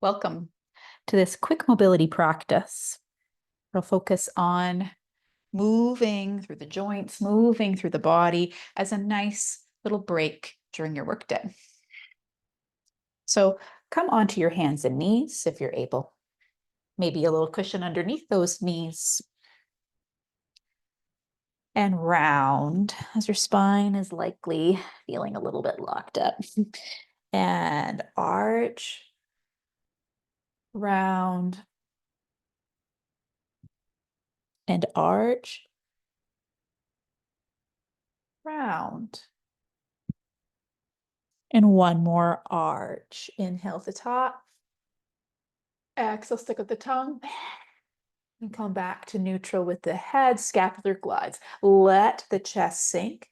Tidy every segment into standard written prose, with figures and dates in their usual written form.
Welcome to this quick mobility practice. We'll focus on moving through the joints, moving through the body as a nice little break during your workday. So come onto your hands and knees if you're able. Maybe a little cushion underneath those knees. And round as your spine is likely feeling a little bit locked up. And arch, round, and arch, round. And one more arch. Inhale at the top. Exhale, stick with the tongue. And come back to neutral with the head. Scapular glides. Let the chest sink.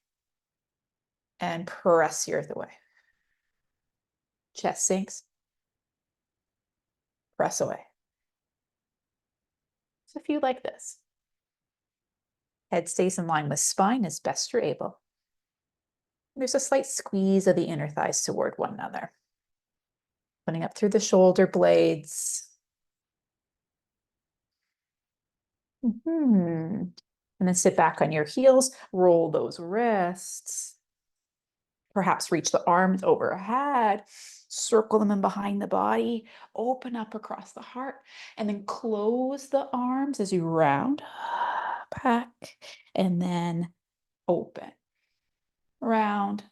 And press the earth away. Chest sinks. Press away. So if you like this. Head stays in line with spine as best you're able. There's a slight squeeze of the inner thighs toward one another. Opening up through the shoulder blades. And then sit back on your heels, roll those wrists. Perhaps reach the arms overhead, circle them in behind the body, open up across the heart, and then close the arms as you round back, and then open, round,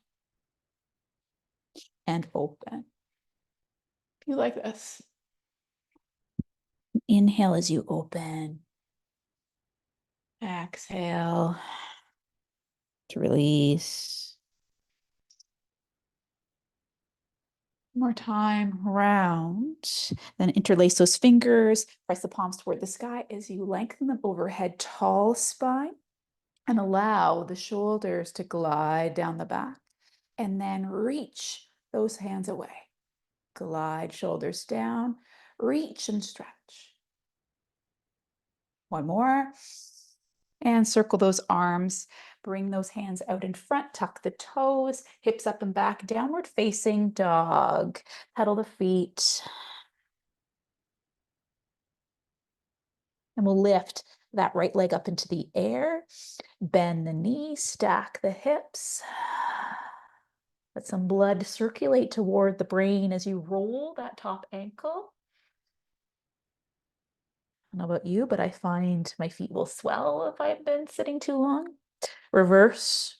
and open. If you like this. Inhale as you open. Exhale to release. More time, round. Then interlace those fingers, press the palms toward the sky as you lengthen them overhead, tall spine, and allow the shoulders to glide down the back. And then reach those hands away. Glide shoulders down, reach and stretch. One more. And circle those arms. Bring those hands out in front, tuck the toes, hips up and back, downward facing dog. Pedal the feet. And we'll lift that right leg up into the air. Bend the knee, stack the hips. Let some blood circulate toward the brain as you roll that top ankle. I don't know about you, but I find my feet will swell if I've been sitting too long. Reverse.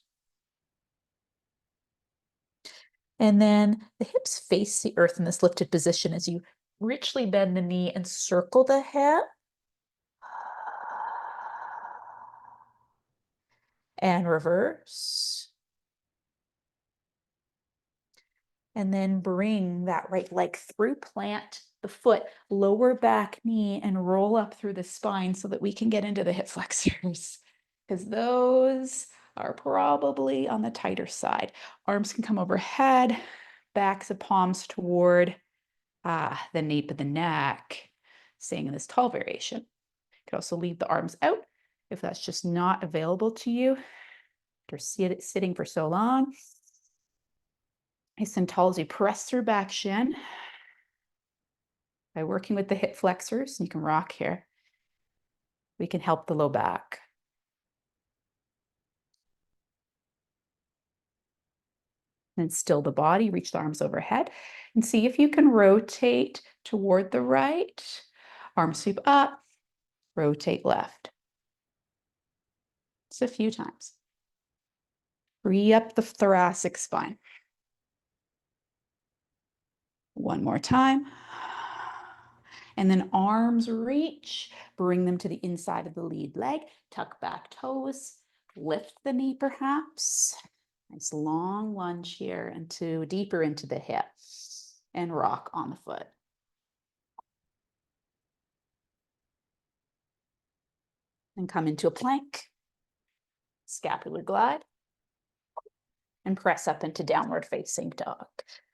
And then the hips face the earth in this lifted position as you richly bend the knee and circle the hip. And reverse. And then bring that right leg through, plant the foot, lower back knee, and roll up through the spine so that we can get into the hip flexors, because those are probably on the tighter side. Arms can come overhead, backs of palms toward the nape of the neck, staying in this tall variation. You could also leave the arms out if that's just not available to you. You're sitting for so long. Nice and tall as you press through back shin. By working with the hip flexors, you can rock here. We can help the low back. And still the body, reach the arms overhead and see if you can rotate toward the right. Arm sweep up, rotate left. Just a few times. Free up the thoracic spine. One more time. And then arms reach, bring them to the inside of the lead leg, tuck back toes, lift the knee perhaps. Nice long lunge here into deeper into the hip and rock on the foot. And come into a plank, scapular glide, and press up into downward facing dog.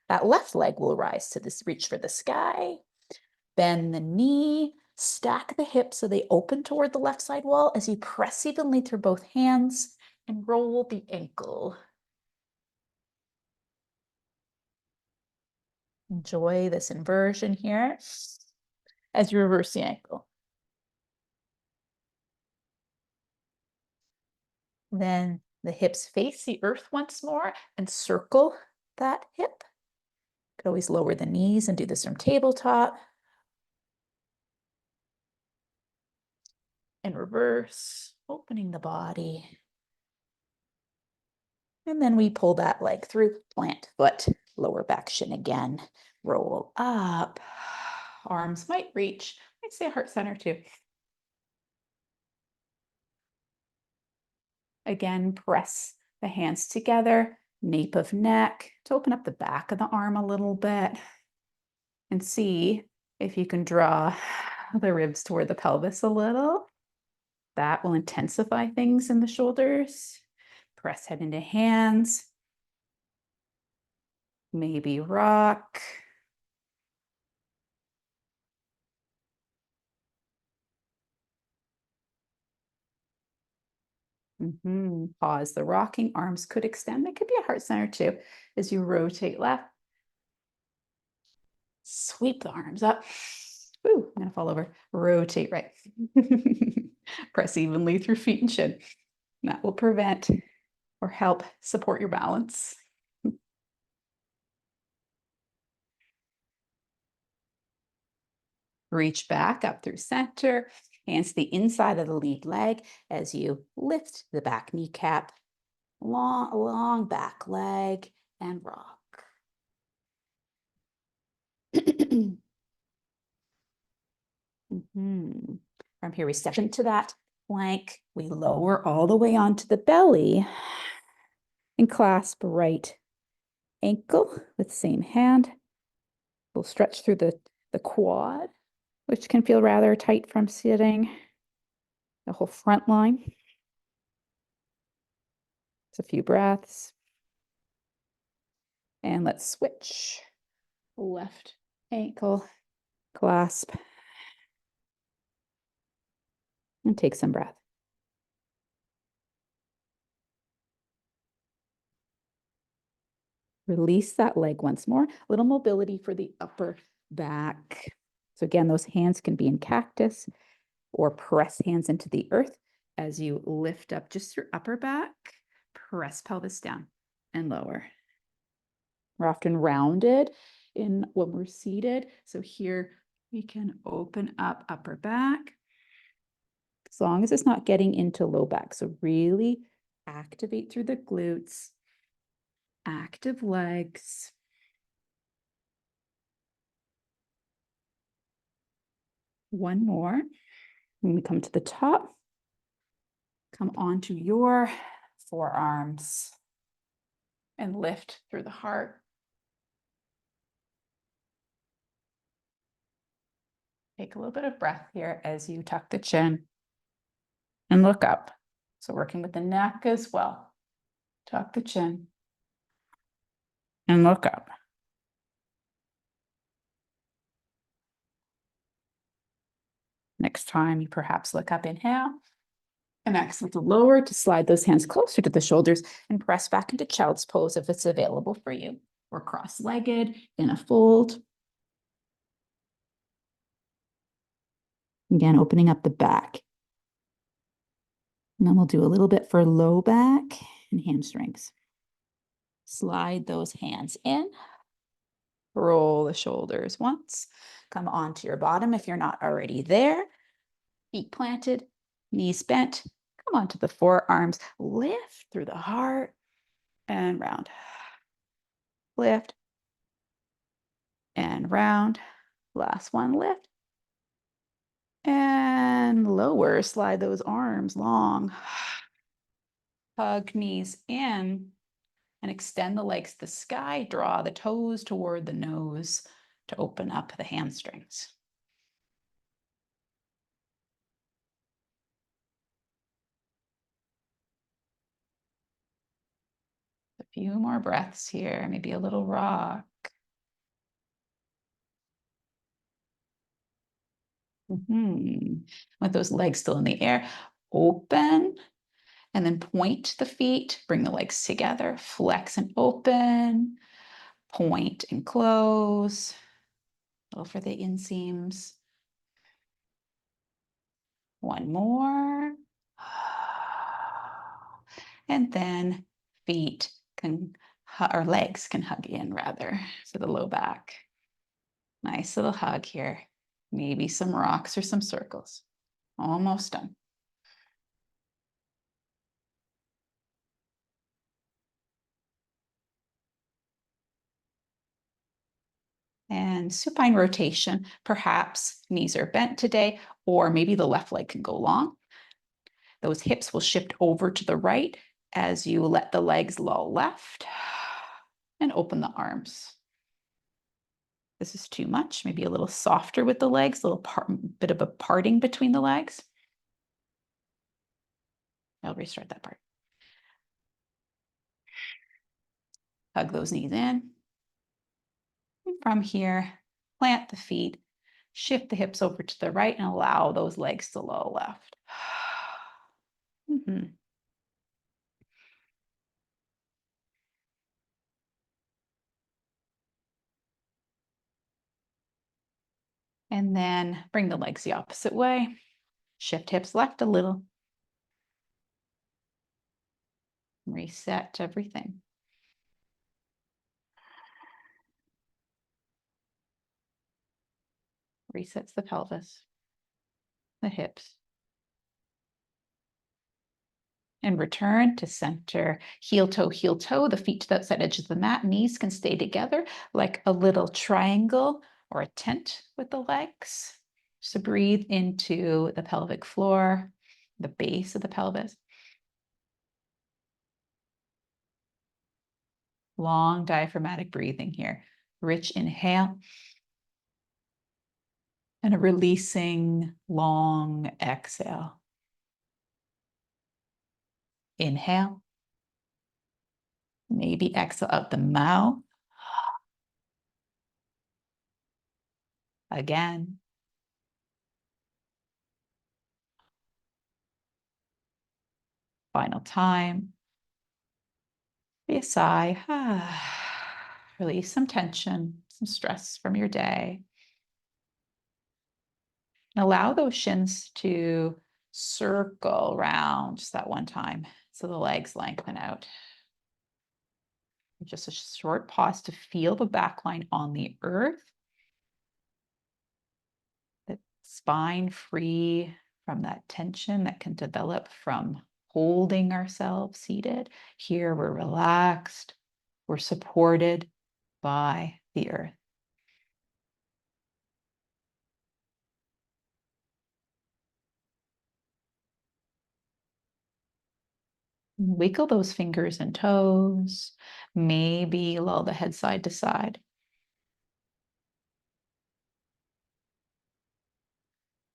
That left leg will rise to this, reach for the sky, bend the knee, stack the hips so they open toward the left side wall as you press evenly through both hands and roll the ankle. Enjoy this inversion here as you reverse the ankle. Then the hips face the earth once more and circle that hip. Could always lower the knees and do this from tabletop. And reverse, opening the body. And then we pull that leg through, plant foot, lower back shin again, roll up. Arms might reach, I'd say heart center too. Again, press the hands together, nape of neck to open up the back of the arm a little bit. And see if you can draw the ribs toward the pelvis a little. That will intensify things in the shoulders. Press head into hands. Maybe rock. Pause the rocking. Arms could extend. It could be a heart center too. As you rotate left, sweep the arms up. Ooh, I'm gonna fall over. Rotate right. Press evenly through feet and shin. That will prevent or help support your balance. Reach back up through center, hands to the inside of the lead leg as you lift the back kneecap, long back leg, and rock. From here, we step into that plank. We lower all the way onto the belly and clasp right ankle with same hand. We'll stretch through the quad, which can feel rather tight from sitting. The whole front line. It's a few breaths. And let's switch. Left ankle, clasp, and take some breath. Release that leg once more. A little mobility for the upper back. So again, those hands can be in cactus or press hands into the earth as you lift up just your upper back, press pelvis down and lower. We're often rounded in when we're seated. So here we can open up upper back as long as it's not getting into low back. So really activate through the glutes, active legs. One more. When we come to the top, come onto your forearms and lift through the heart. Take a little bit of breath here as you tuck the chin and look up. So working with the neck as well. Tuck the chin and look up. Next time you perhaps look up, inhale. And exhale to lower, to slide those hands closer to the shoulders and press back into child's pose if it's available for you. Or cross-legged in a fold. Again, opening up the back. And then we'll do a little bit for low back and hamstrings. Slide those hands in. Roll the shoulders once. Come onto your bottom if you're not already there. Feet planted, knees bent. Come onto the forearms. Lift through the heart and round. Lift and round. Last one, lift. And lower, slide those arms long. Hug knees in and extend the legs to the sky. Draw the toes toward the nose to open up the hamstrings. A few more breaths here, maybe a little rock. With those legs still in the air, open and then point the feet, bring the legs together, flex and open, Point and close. A little for the inseams. One more. And then feet can, or legs can hug in rather, for the low back. Nice little hug here. Maybe some rocks or some circles. Almost done. And supine rotation, perhaps knees are bent today, or maybe the left leg can go long. Those hips will shift over to the right as you let the legs loll left and open the arms. This is too much, maybe a little softer with the legs, a little bit of a parting between the legs. I'll restart that part. Hug those knees in. And from here, plant the feet, shift the hips over to the right and allow those legs to loll left. And then bring the legs the opposite way. Shift hips left a little. Reset everything. Resets the pelvis, the hips. And return to center. Heel toe, the feet to the outside edge of the mat. Knees can stay together like a little triangle or a tent with the legs. So breathe into the pelvic floor, the base of the pelvis. Long diaphragmatic breathing here. Rich inhale. And a releasing long exhale. Inhale. Maybe exhale out the mouth. Again. Final time. Be a sigh. Release some tension, some stress from your day. And allow those shins to circle around just that one time so the legs lengthen out. Just a short pause to feel the back line on the earth. The spine free from that tension that can develop from holding ourselves seated. Here we're relaxed, we're supported by the earth. Wiggle those fingers and toes, maybe lull the head side to side.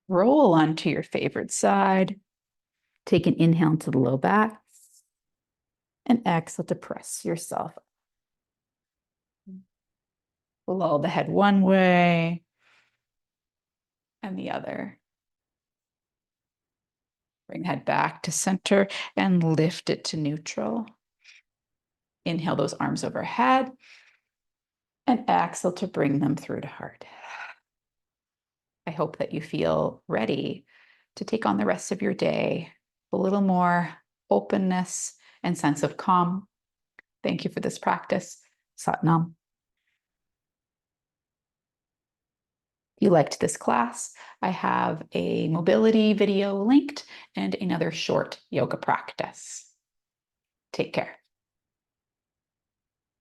Roll onto your favorite side. Take an inhale into the low back and exhale to press yourself. Lull the head one way and the other. Bring the head back to center and lift it to neutral. Inhale those arms overhead and exhale to bring them through to heart. I hope that you feel ready to take on the rest of your day, a little more openness and sense of calm. Thank you for this practice. Sat Nam. If you liked this class, I have a mobility video linked and another short yoga practice. Take care.